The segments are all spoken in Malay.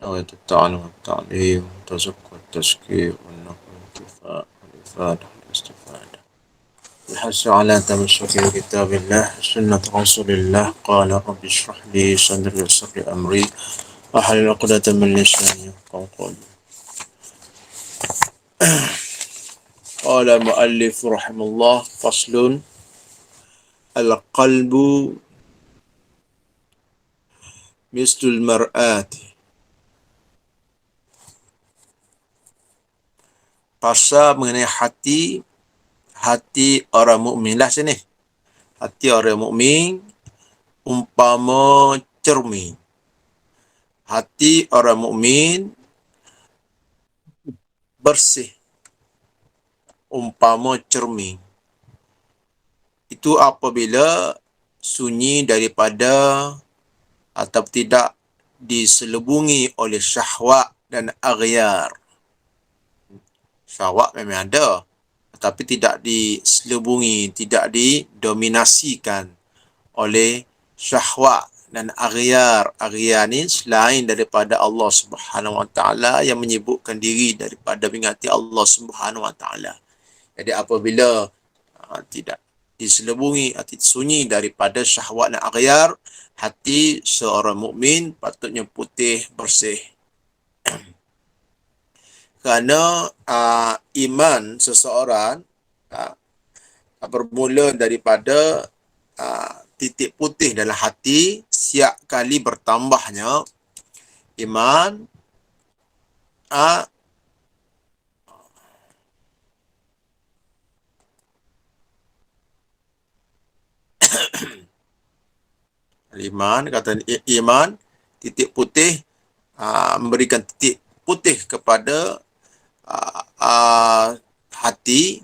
نويت التعلم والتعليم والتزكي والتزكية والنقل والانتفاع والإفادة والاستفادة. الحث على تمسك بكتاب الله سنة رسول الله. قال رب اشرح لي صدري ويسر لي أمري واحلل عقدة من لساني يفقهوا قولي. قال المؤلف رحمه الله: فصل: القلب مثل المرآة. Pasal mengenai hati orang mukmin lah sini. Hati orang mukmin umpama cermin. Hati orang mukmin bersih umpama cermin. Itu apabila sunyi daripada atau tidak diselubungi oleh syahwat dan aghyar. Syahwat memang ada, tetapi tidak diselubungi, tidak didominasikan oleh syahwat dan aghyar. Aghyar ni selain daripada Allah Subhanahu Wa Taala yang menyibukkan diri daripada mengingati Allah Subhanahu Wa Taala. Jadi apabila tidak diselubungi atau sunyi daripada syahwat dan aghyar, hati seorang mukmin patutnya putih bersih. Kerana iman seseorang bermula daripada titik putih dalam hati. Siap kali bertambahnya iman, kata iman, titik putih, memberikan titik putih kepada hati,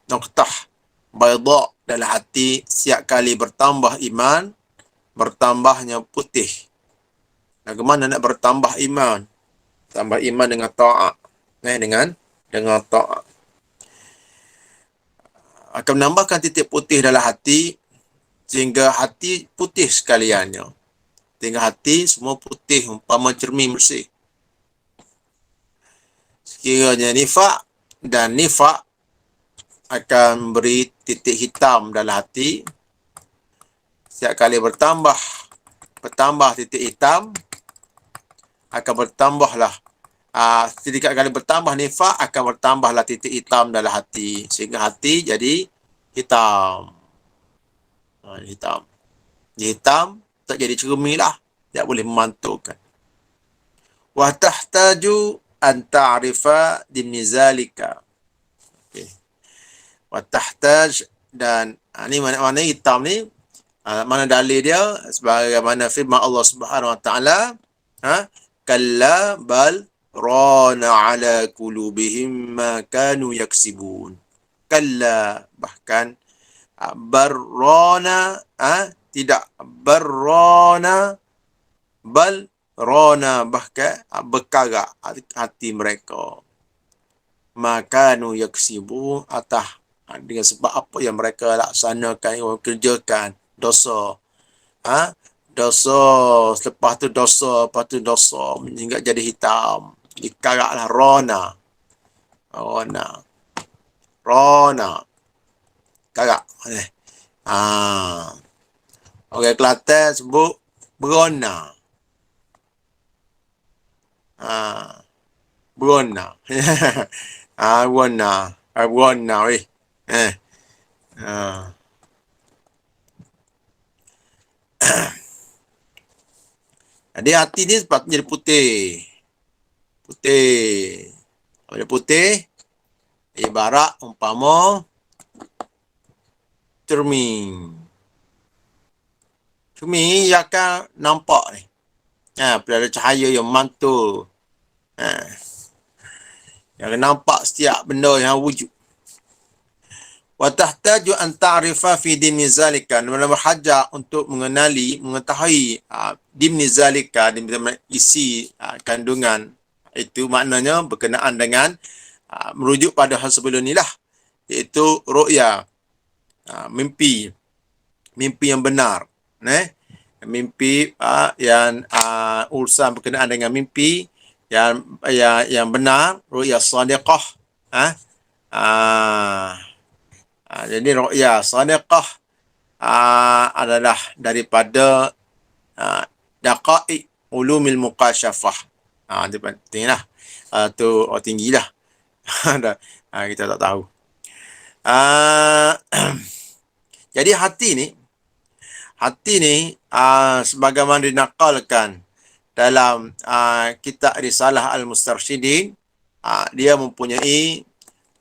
noktah bayda dalam hati. Siap kali bertambah iman, bertambahnya putih. Bagaimana nak bertambah iman? Tambah iman dengan ta'at. Dengan ta'at. Akan menambahkan titik putih dalam hati sehingga hati putih sekaliannya. Sehingga hati semua putih umpama cermin bersih. Sekiranya nifak akan beri titik hitam dalam hati. Setiap kali bertambah titik hitam, akan bertambahlah setiap kali bertambah nifak, akan bertambahlah titik hitam dalam hati, sehingga hati jadi hitam. Hitam tak jadi cermin lah, tak boleh memantulkan. Wa tahtaju an ta'rifa dimnizalika. Okay. Wa tahtaj, dan ni mana hitam ni, mana dalil dia sebagaimana firman Allah Subhanahu Wa Taala, kalla bal rana ala qulubihim ma kanu yaksibun. Kalla, bahkan barrana, tidak barrana, bal rana, bahkan berkarak hati mereka. Makanu yaksibu, dengan sebab apa yang mereka laksanakan, yang kerjakan dosa. Dosa, selepas tu dosa, lepas tu dosa, hingga jadi hitam. Dikaraklah rona. Karak. Orang Kelantan sebut berona. Berona. Berona weh. Jadi hati ni sepatutnya jadi putih. Kalau putih, ibarat umpama cermin. Cermin yang akan nampak ni. Bila ada cahaya yang mantul. Yang nampak setiap benda yang wujud. Wa tahtaju an ta'rifa fi dimni zalika. Mana berhajat untuk mengetahui dimni zalika, isi kandungan itu, maknanya berkenaan dengan merujuk pada hal sebelum ni lah, iaitu ru'ya, mimpi yang benar. mimpi yang urusan berkenaan dengan mimpi yang benar, ru'ya sadiqah. Jadi ru'ya sadiqah adalah daripada daqaiq ulumil muqasyafah. Itu pentinglah. Tu tinggilah. Kita tak tahu. Jadi hati ni sebagaimana dinakalkan dalam kitab Risalah Al-Mustarsyidin, dia mempunyai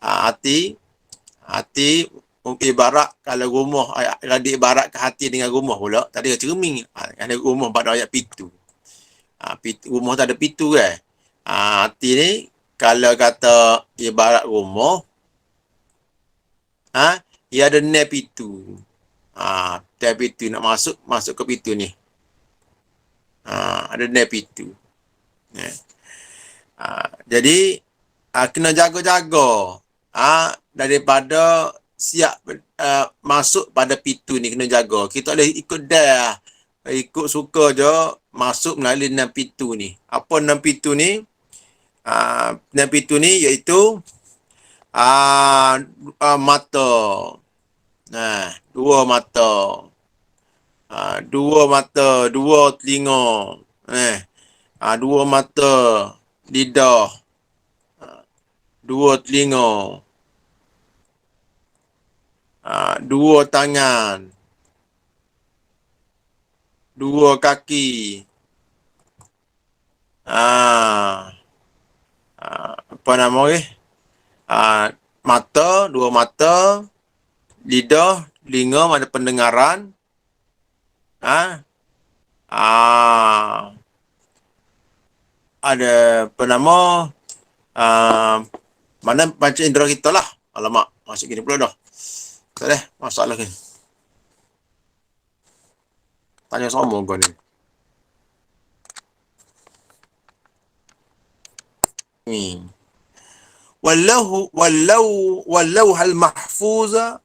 hati ibarat kalau rumah, kalau diibaratkan hati dengan rumah pula, tadi cermin, ada rumah pada ayat pitu. Rumah tak ada pitu kan. Hati ni kalau kata ibarat rumah, ia ada nep pitu. Tab pitu nak masuk ke pitu ni. Ada nep pitu. Jadi kena jaga-jaga daripada siap masuk pada pitu ni, kena jaga. Kita boleh ikut dah, ikut suka je masuk melalui enam pitu ni. Apa enam pitu ni? Enam pitu ni iaitu mata. Dua mata. Dua telinga. Dua mata, lidah. Dua telinga. Dua tangan. Dua kaki. Apa nama ni? Mata, dua mata, lidah, telinga, ada pendengaran. Ada apa nama? Mana panca indera kita lah. Alamak, masuk gini pula dah. Tak ada masalah ni. Tanya sama kau ni. Wallau hal mahfuza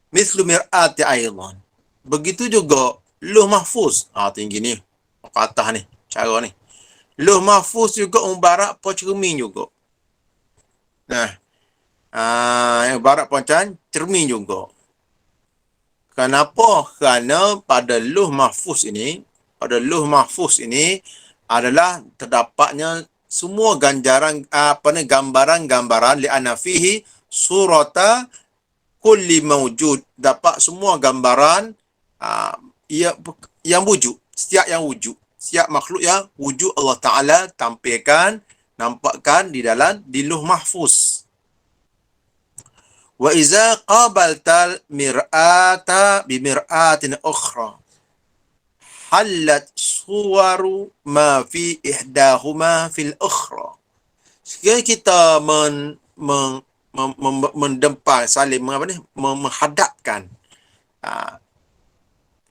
mislu mir'ati aidan. Begitu juga Lauh Mahfuz. Tinggi ni. Ke atas ni. Cara ni. Lauh Mahfuz juga ibarat apa cermin juga. Ibarat macam cermin juga. Kenapa? Kerana pada Lauh Mahfuz ini adalah terdapatnya semua gambaran-gambaran li'anna fihi surata kulli mawjud. Dapat semua gambaran yang wujud, setiap makhluk yang wujud Allah Ta'ala tampilkan, nampakkan di Lauh Mahfuz. Wa iza qabaltal mir'ata bimir'atin ukhra halat suwaru ma fi ihdahuma fil ukhra. Sekiranya kita mendempal, saling menghadapkan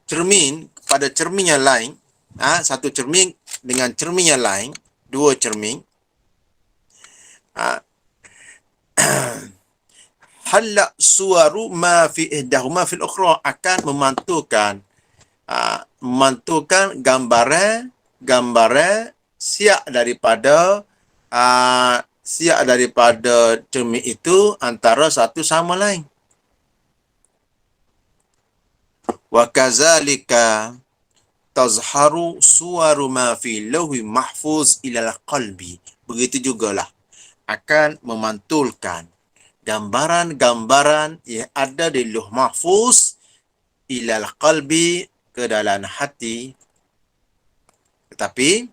cermin pada cermin yang lain, satu cermin dengan cermin yang lain, dua cermin, halak suwaru ma fi ihdahuma fil ukhra, akan memantulkan gambaran siap daripada cermin itu antara satu sama lain. Wa kazalika tazharu suwaru ma fi lauhi mahfuz ilal qalbi. Begitu jugalah akan memantulkan gambaran-gambaran yang ada di Lauh Mahfuz ilal qalbi, ke dalam hati. Tetapi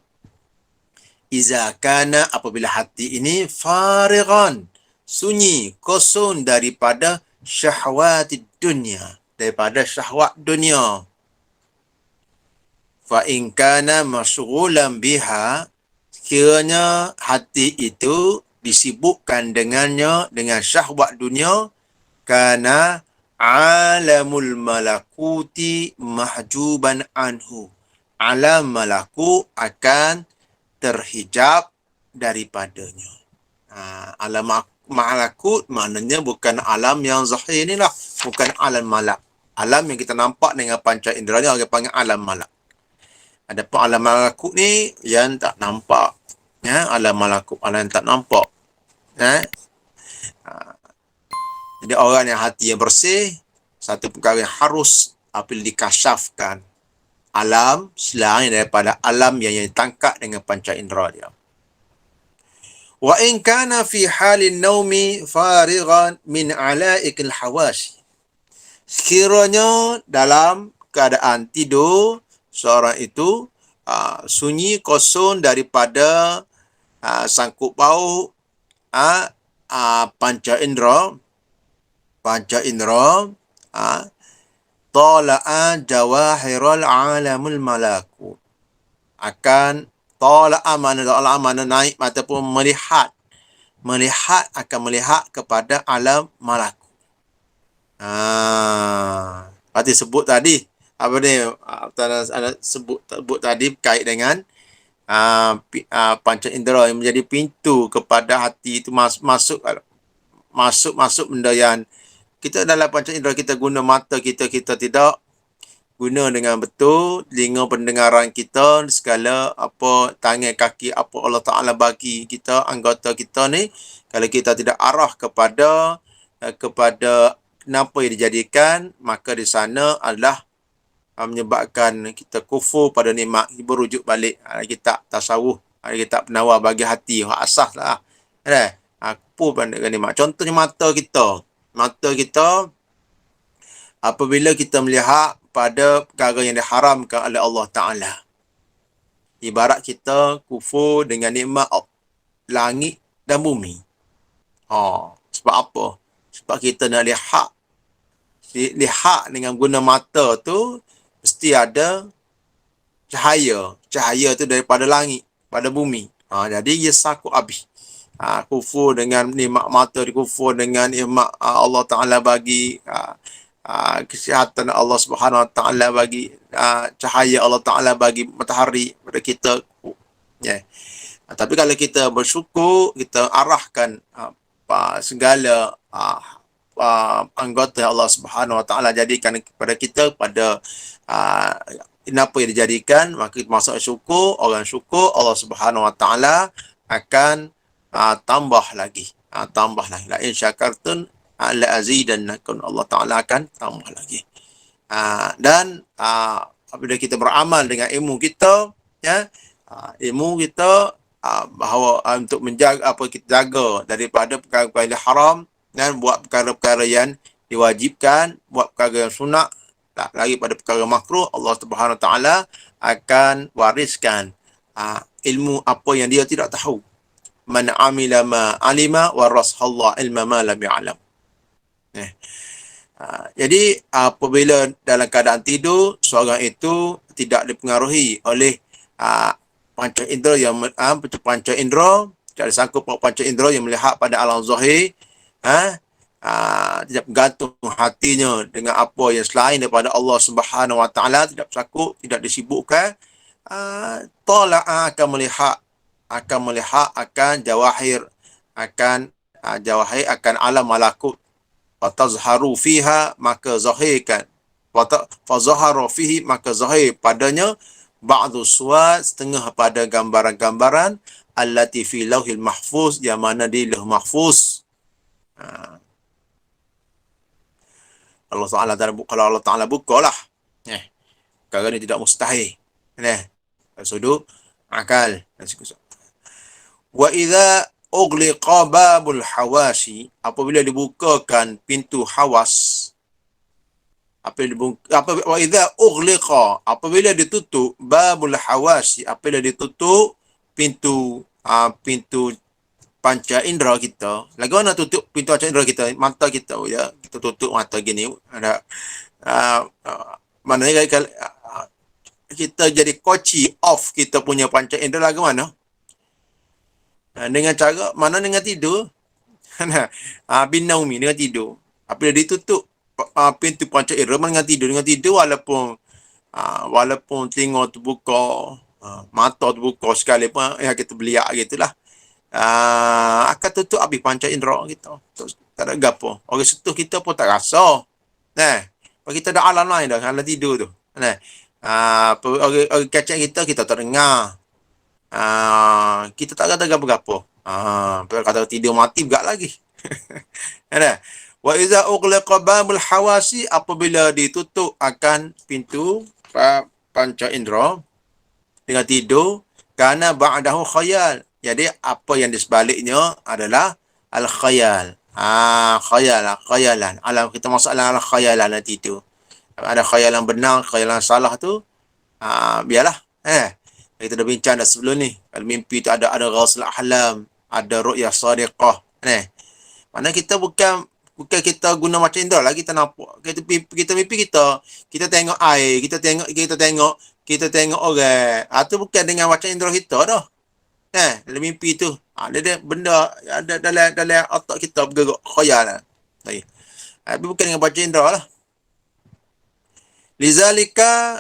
iza kana, apabila hati ini farighan, sunyi, kosong daripada syahwatid dunya, daripada syahwat dunia. Fa in kana masyghulan biha, sekiranya hati itu disibukkan dengannya, dengan syahwat dunia, kana alamul malakuti mahjuban anhu, alam malakut akan terhijab daripadanya. Alam malakut maknanya bukan alam yang zahir ni lah, bukan alam malak. Alam yang kita nampak dengan panca indera ni orang panggil alam malak. Adapun alam malakut ni yang tak nampak. Ya, alam malakut, alam yang tak nampak. Ya. Jadi orang yang hati yang bersih, satu perkara yang harus apabila dikasyafkan alam selain daripada alam yang ditangkap dengan panca indera dia. Wa in kana fi halin naumi farighan min alaikil hawashi. Sekiranya dalam keadaan tidur, seorang itu sunyi kosong daripada sangkut paut panca indera, tala'a jawahirul alamul malakut. Akan tala'a mana naik ataupun melihat akan melihat kepada alam malakut. Berarti sebut tadi apa ni sebut tadi berkait dengan panca indera yang menjadi pintu kepada hati itu masuk benda yang kita dalam panca indera kita guna mata kita tidak guna dengan betul, telinga pendengaran kita, segala apa tangan kaki apa Allah Taala bagi kita, anggota kita ni, kalau kita tidak arah kepada kenapa yang dijadikan, maka di sana adalah menyebabkan kita kufur pada nikmat, berujuk balik kitab tasawuf, kitab penawar bagi hati, hak asas lah. Kufur pada nikmat. Contohnya mata kita apabila kita melihat pada perkara yang diharamkan oleh Allah Ta'ala. Ibarat kita kufur dengan nikmat langit dan bumi. Sebab apa? Sebab kita nak lihat dengan guna mata tu mesti ada cahaya. Cahaya tu daripada langit, pada bumi. Jadi ia sakut habis. Kufur dengan nikmat mata, kufur dengan nikmat Allah Ta'ala bagi, kesihatan Allah Subhanahu Wa Ta'ala bagi, cahaya Allah Ta'ala bagi matahari pada kita. Tapi kalau kita bersyukur, kita arahkan segala anggota Allah Subhanahu Wa Ta'ala jadikan kepada kita pada apa yang dijadikan, maka kita masuk syukur. Orang syukur, Allah Subhanahu Wa Ta'ala akan tambah lagi. La in syakartun la azidannakum. Allah Ta'ala akan tambah lagi. Dan apabila kita beramal dengan ilmu kita, ilmu kita bahawa untuk menjaga kita jaga daripada perkara-perkara haram dan buat perkara-perkara yang diwajibkan, buat perkara yang sunat, tak lagi pada perkara makruh, Allah Subhanahu Ta'ala akan wariskan ilmu apa yang dia tidak tahu. Man amila ma alima warashallahu ilma ma lam ya'lam. Jadi apabila dalam keadaan tidur, seorang itu tidak dipengaruhi oleh panca indera yang panca indera, tidak disangkut panca indera yang melihat pada alam zahir, tidak bergantung hatinya dengan apa yang selain daripada Allah Subhanahu Wa Ta'ala, tidak bersangkut, tidak disibukkan. Tala'a akan melihat akan jawahir, akan alam malakut. Fatazharu fiha, maka zahirkan. Fazahara fihi, maka zahir padanya ba'du suwat, setengah pada gambaran-gambaran allati fi lauhil mahfuz, yang mana di lauh mahfuz. Kalau Allah Ta'ala bukalah, perkara ni tidak mustahil. Sudut akal. Wa idza ughliqa babul hawasi, apabila dibukakan pintu hawas, wa idza ughliqa, apabila ditutup babul hawasi, apabila ditutup pintu panca indera kita. Lagu mana tutup pintu panca indera kita? Mata kita, ya. Kita tutup mata gini, ada maknanya kalau kita jadi kunci off kita punya panca indera lagu mana? Dengan cara mana? Dengan tidur. Binaumi, dengan tidur. Apabila ditutup pintu panca indera dengan tidur walaupun telinga terbuka, mata terbuka sekali pun kita beliak gitulah, akan tutup habis panca indera kita. Tak ada gapo. Orang sentuh kita pun tak rasa. Kita ada alam lain dah, alam tidur tu. Orang kacang kita tak dengar. Kita tak kata apa-apa. Kata tidur mati juga lagi. Ada. Wa iza ughliqa babul hawasi, apabila ditutup akan pintu panca indera dengan tidur, karena ba'dahu khayal. Jadi apa yang di sebaliknya adalah al khayal. Khayalan. Alam kita masalah al khayalan nanti tu. Ada khayalan benar, khayalan salah tu, biarlah. Kita dah bincang dah sebelum ni. Kalau mimpi tu ada ghusl ahlam, ada ru'yah sadiqah. Mana kita bukan kita guna macam indra lah, kita nampak. Kita mimpi kita tengok air, kita tengok orang. Tu bukan dengan macam indra kita dah. Dalam mimpi tu, ada benda ada dalam otak kita bergerak khayal lah. Tapi bukan dengan baca indra lah. Lizalika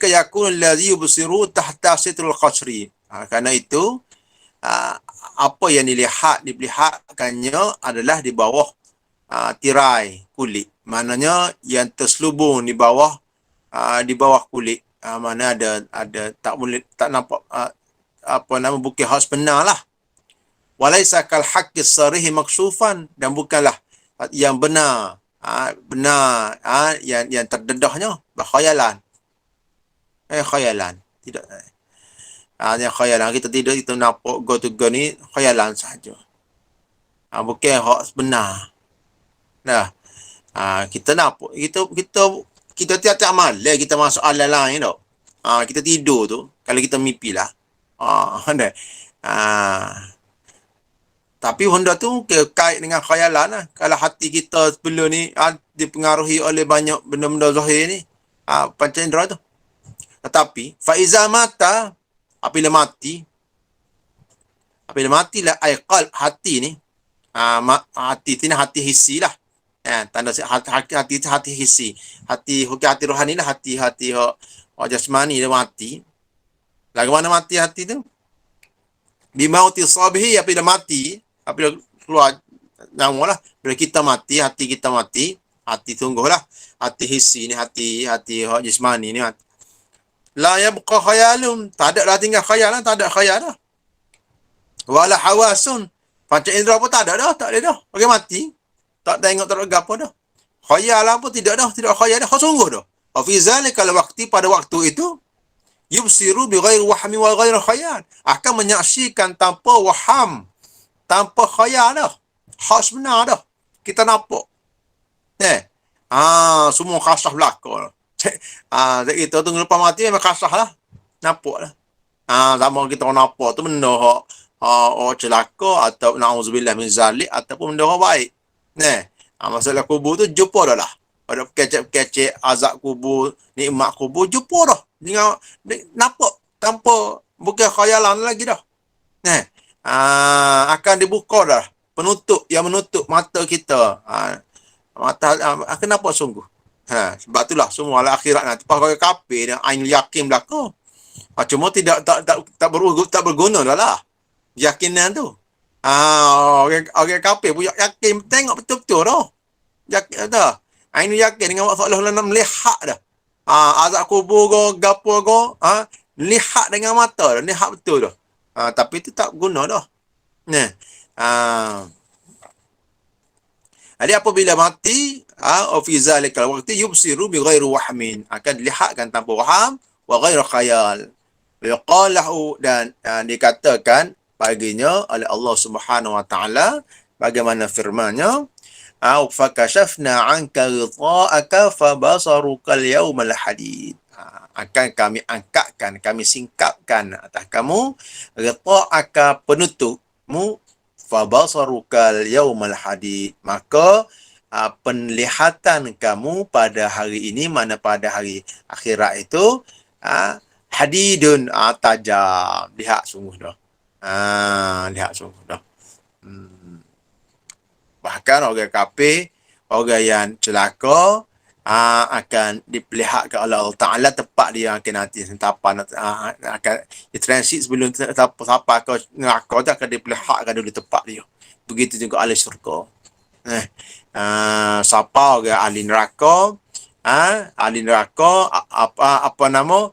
yakun allazi yubsiru tahta sitrul qasri. Karena itu apa yang diperlihatkannya adalah di bawah tirai kulit. Maknanya yang terselubung di bawah kulit. Mana ada tak nampak bukit khas benar lah. Walaisa kal haqqis sarih maksufan, dan bukanlah yang benar yang terdedahnya berkhayalan. Khayalan. Tidak. Hanya khayalan. Kita tidak kita nampak go to go ni khayalan saja. Bukan hak benar. Kita nampak kita tiap-tiap malam kita masuk alam lain tau. Kita tidur tu, kalau kita mimpi lah. Tapi benda tu kait dengan khayalan lah. Kalau hati kita sebelum ni dipengaruhi oleh banyak benda-benda zahir ni, panca indera tu. Tetapi faiza mata, apabila matilah qalb, hati ni, hati ni hati hissi lah. Tanda hati hissi, hati rohani lah, hati jasmani dia mati. Lagu mana mati hati tu? Bimauti sabihi, apabila mati, apabila keluar nyawa lah, bila kita mati, hati kita mati, hati tungguhlah, hati hissi ni, hati jasmani ni mati. La yabqa khayalun, tak ada lah tinggal khayal lah, tak ada khayal dah. Wala hawasun, panca indera pun tak ada dah, bagi mati. Tak tengok, tak ada apa dah. Khayal lah pun tidak dah, tidak khayal dah, sungguh dah. Wa fi zalika al-waqti, pada waktu itu, yubsiru bi ghairi wahmi wa ghairi khayal, akan menyaksikan tanpa waham, tanpa khayal dah. Khas benar dah. Kita nampak. Semua khasah belaka. Kita tu lepas mati memang khasah lah. Nampak lah. Sama kita nampak tu benda celaka, atau na'udzubillah min zalik, ataupun benda baik. Masalah kubur tu jumpa dah lah. Pada kecek azab kubur, nikmat kubur, jumpa dah. Dengan nampak tanpa, bukan khayalan lagi dah. Akan dibuka dah. Yang menutup mata kita. Mata akan nampak sungguh. Sebab itulah semua ala akhirat nanti pakai kafir dan ainul yakin belaka. Cuma tak berguna dah lah. Yakinan tu. Orang kafir pun yakin, tengok betul-betul dah. Yakin dah. Ainul yakin dengan maksud Allah melihat dah. Azab kubur go, gapo go, lihat dengan mata dah, lihat betul dah. Tapi itu tak guna dah. Jadi apabila mati, fi zalikal waqti yubsiru bi ghairi wahmin, akan dilihatkan tanpa waham, wa ghairi khayal. Yaqalahu, dan dikatakan baginya oleh Allah Subhanahu wa taala, bagaimana firman-Nya, fakashafna anka ghita'aka fabasarukal yawmal hadid. Akan kami angkatkan, kami singkapkan atas kamu ghita'aka, penutupmu, fabasarukal yawmal hadid, maka penglihatan kamu pada hari ini, mana pada hari akhirat itu, hadidun, tajam, lihat sungguh dah. Lihat sungguh dah. Bahkan orang kafir, orang yang celaka, akan diperlihatkan oleh Allah Ta'ala tempat dia akan nanti sentapan, akan ditransit sebelum sampai ke neraka tu, akan diperlihatkan dulu tempat dia. Begitu juga ahli syurga. Siapa orang ahli neraka, ahli neraka, apa nama,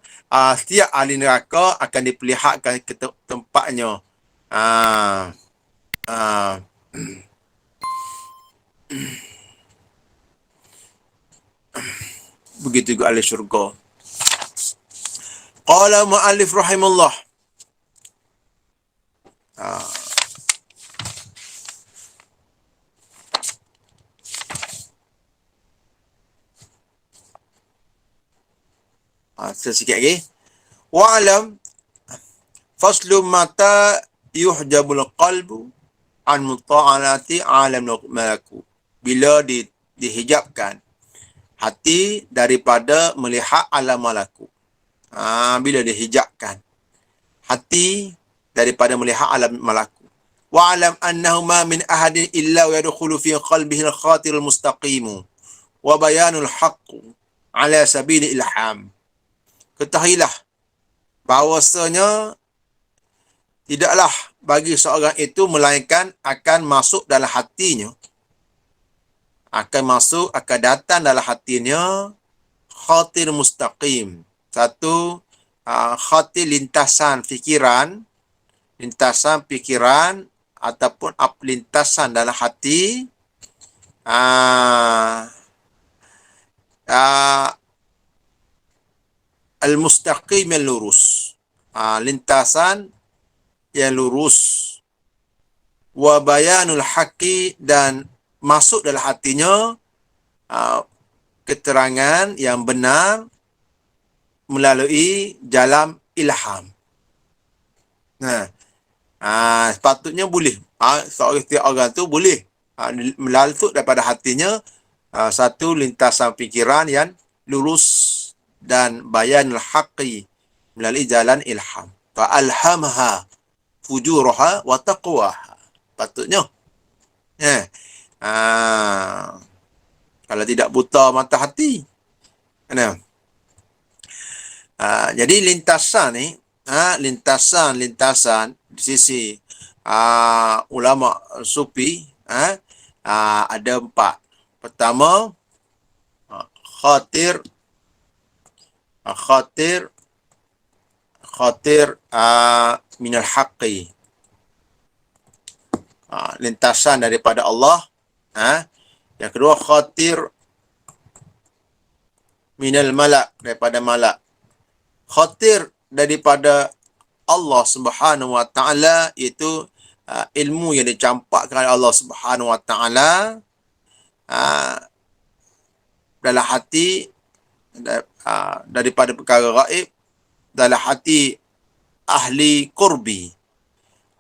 setiap ahli neraka akan diperlihatkan ke tempatnya. Ah, ah, begitu juga ahli syurga. Qala mu'allif rahimahullah. Sikit lagi. Wa'alam faslu mata yuhjabul qalbu an muta'alati alam malaku. Bila dihijabkan hati daripada melihat alam malaku. Bila dihijabkan hati daripada melihat alam malaku. Wa'alam annahu ma min ahadin illa yadkhulu fi qalbihi al-khatir al-mustaqim wa bayanul haqq ala sabili ilham. Ketahuilah bahawasanya tidaklah bagi seorang itu melainkan akan masuk dalam hatinya, akan datang dalam hatinya khatir mustaqim. Satu, khatir lintasan fikiran ataupun lintasan dalam hati, al-mustaqim yang lurus, lintasan yang lurus, wa bayanul haqqi, dan masuk dalam hatinya keterangan yang benar melalui jalan ilham. Sepatutnya boleh. Setiap orang tu boleh melalui daripada hatinya satu lintasan fikiran yang lurus dan bayanul haqqi melalui jalan ilham. Fa alhamha fujuraha wa taqwaha. Patutnya. Kalau tidak buta mata hati. Jadi lintasan ni, lintasan di sisi ulama sufi ada 4. Pertama, khatir minal haqqi, lintasan daripada Allah. Yang kedua, khatir minal malak, daripada malak. Khatir daripada Allah Subhanahu wa taala, iaitu ilmu yang dicampakkan oleh Allah Subhanahu wa taala dalam hati, daripada perkara gaib dalam hati ahli qurbi,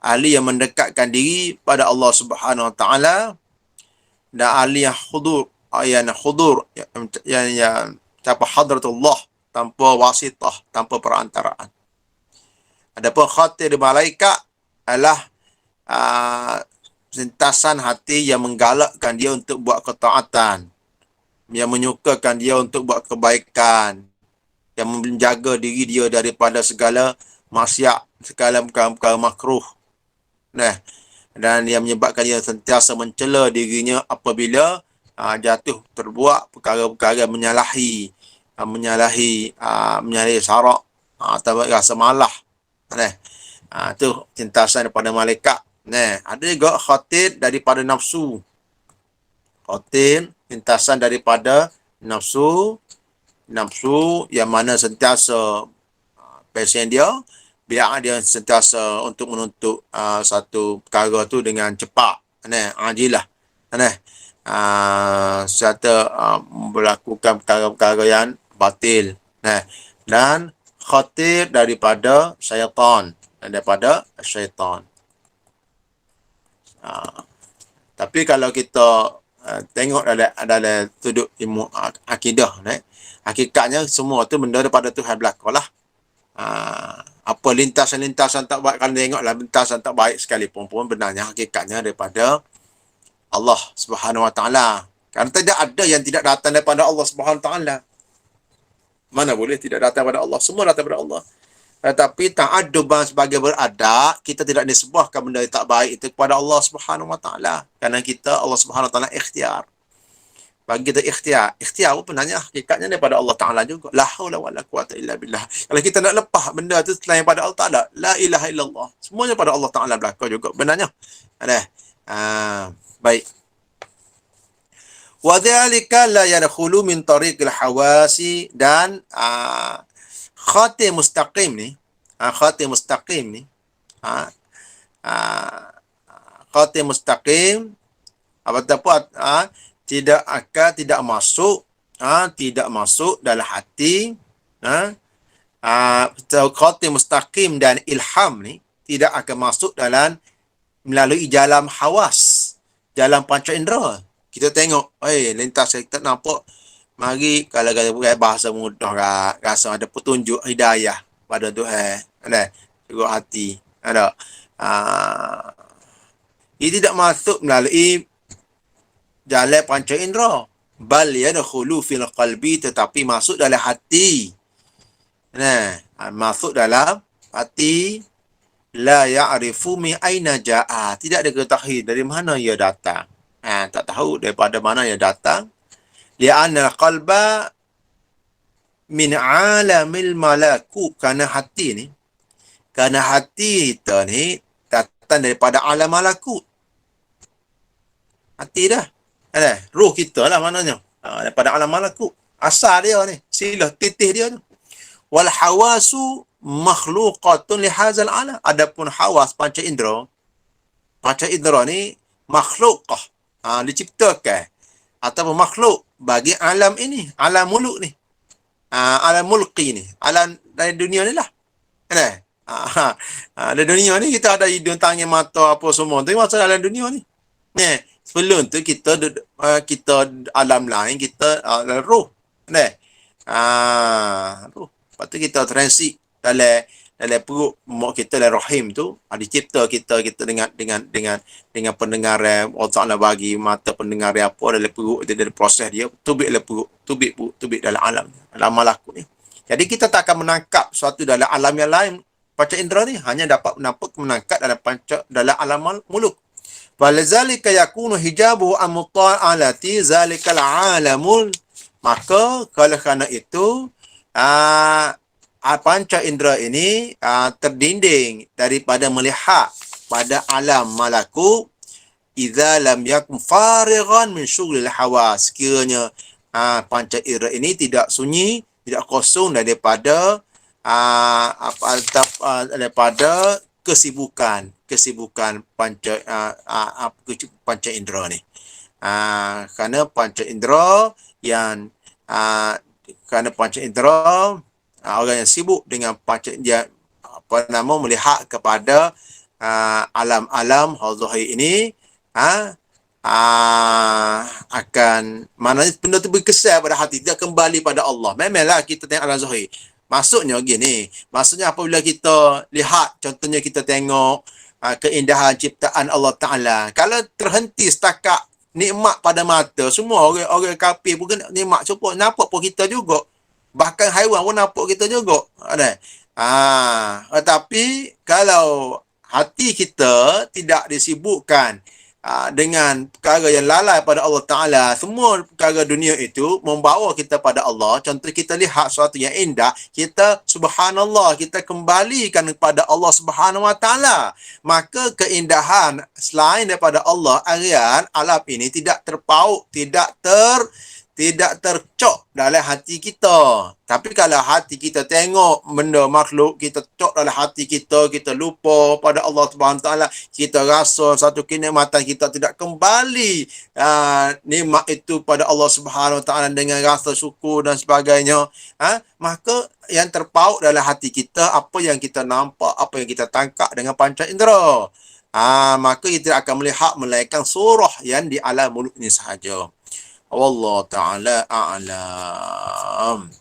ahli yang mendekatkan diri pada Allah Subhanahu wa taala, dan ahli yang khudur, yang tanpa hadratullah, tanpa wasitah, tanpa perantaraan. Adapun khatir malaikat adalah lintasan hati yang menggalakkan dia untuk buat ketaatan, yang menyukakan dia untuk buat kebaikan, yang menjaga diri dia daripada segala maksiat, segala perkara makruh. Dan yang menyebabkan dia sentiasa mencela dirinya apabila jatuh terbuat perkara-perkara menyalahi syarak atau rasa malah. Itu lintasan daripada malaikat. Ada juga khatir daripada nafsu. Khatir lintasan daripada nafsu yang mana sentiasa passion dia, biar dia sentiasa untuk menuntut satu perkara tu dengan cepat, ajilah, serta melakukan perkara-perkara yang batil, dan khatir daripada syaitan, Tapi kalau kita tengok dalam sudut ilmu akidah, hakikatnya semua tu benda daripada Tuhan belaka lah. Apa lintasan-lintasan tak baik, kalau tengoklah lintasan tak baik sekalipun pun benarnya hakikatnya daripada Allah Subhanahu wa taala. Kerana tidak ada yang tidak datang daripada Allah Subhanahu wa taala. Mana boleh tidak datang daripada Allah? Semua datang daripada Allah. Tetapi ta'adduban sebagai beradab, kita tidak disebahkan benda yang tak baik itu kepada Allah Subhanahu wa taala. Kerana kita, Allah Subhanahu wa taala ikhtiar. bagi kita ikhtiar. Ikhtiar pun sebenarnya hakikatnya daripada Allah Ta'ala juga. La haula wa la quwata illa billah. Kalau kita nak lepas benda tu selain pada Allah Ta'ala, la ilaha illallah. Semuanya pada Allah Ta'ala belaka juga. Benarnya. Ada. Baik. Wa dhalika la yadkhulu min tariqil hawasi, dan khatim mustaqim ni, khatim mustaqim ni, khatim mustaqim apa tidak masuk dalam hati, khatim mustaqim dan ilham ni tidak akan masuk dalam melalui jalan hawas, jalan panca indera. Kita tengok, lintas kita nampak, mari kalau bahasa mudah, rasa ada petunjuk hidayah pada Tuhan, ada juga hati, ada. Ia tidak masuk melalui jalan panca indera, bal yadkhulu fil qalbi, tetapi masuk dalam hati. Masuk dalam hati. La ya'rifu mi aina ja'a, tidak diketahui dari mana ia datang. Tak tahu daripada mana ia datang. Li'anna qalba min alamil malaku, kerana hati kita ni datang daripada alam malakut. Hati dah. Ruh kita lah maknanya. Daripada alam malakut. Asal dia ni. Silah titih dia tu. Wal hawasu makhluqatun li hadzal alam. Adapun hawas panca indera ni makhlukah, diciptakan ataupun makhluk bagi alam ini, alam muluk ni, alam mulki ni, alam dari dunia ni lah. Dari dunia ni kita ada hidung, tangan, mata, apa semua tu masuk dalam dunia ni. Sebelum tu kita alam lain, kita roh. Roh. Lepas tu kita transit dalam perut mak kita, dalam rahim tu, dicipta kita dengan pendengaran. Allah Ta'ala bagi mata pendengaran apa dalam perut dia, dalam proses dia tubik dalam perut, tubik dalam alam malakut ni. Jadi kita tak akan menangkap sesuatu dalam alam yang lain. Panca indera ni hanya dapat menangkap dalam alam muluk. Walazalika yakunu hijabu amuta'alati zalikal alamul. Maka kerana itu panca indera ini terdinding daripada melihat pada alam malakut. Idza lam yakun farighan min syughlil hawas, sekiranya panca indera ini tidak sunyi, tidak kosong daripada daripada kesibukan panca indera ni. Kerana panca indera yang orang yang sibuk dengan melihat kepada alam zahir ini, akan maknanya benda tu berkesan pada hati, tidak kembali pada Allah. Memanglah kita tengok alam zahir. Maksudnya gini, maksudnya apabila kita lihat, contohnya kita tengok keindahan ciptaan Allah Ta'ala, kalau terhenti setakat nikmat pada mata, semua orang kafir pun nikmat cukup, nampak pun kita juga. Bahkan haiwan pun nampak kita juga. Tetapi kalau hati kita tidak disibukkan dengan perkara yang lalai pada Allah Ta'ala, semua perkara dunia itu membawa kita pada Allah. Contoh, kita lihat sesuatu yang indah, kita subhanallah, kita kembalikan kepada Allah Subhanahu Wa Ta'ala. Maka keindahan selain daripada Allah, alam ini tidak terpaut, tidak tercok dalam hati kita. Tapi kalau hati kita tengok benda makhluk, kita cok dalam hati kita, kita lupa pada Allah Subhanahu Taala, kita rasa satu kenikmatan, kita tidak kembali nikmat itu pada Allah Subhanahu Taala dengan rasa syukur dan sebagainya, maka yang terpaut dalam hati kita, apa yang kita nampak, apa yang kita tangkap dengan panca indera, maka kita akan melihat melainkan surah yang di alam muluk ini sahaja. Wallahu ta'ala a'lam.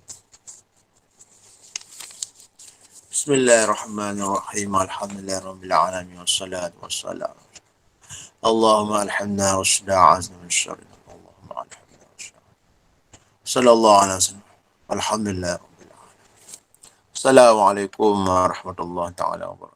Bismillahirrahmanirrahim. Alhamdulillahirabbil alamin wassalatu wassalam. Allahumma alhamna rusda azna min syarri. Allahumma alhamna rusda. Sallallahu alaihi wasallam. Alhamdulillahirabbil alamin. Assalamualaikum warahmatullahi taala wabarakatuh.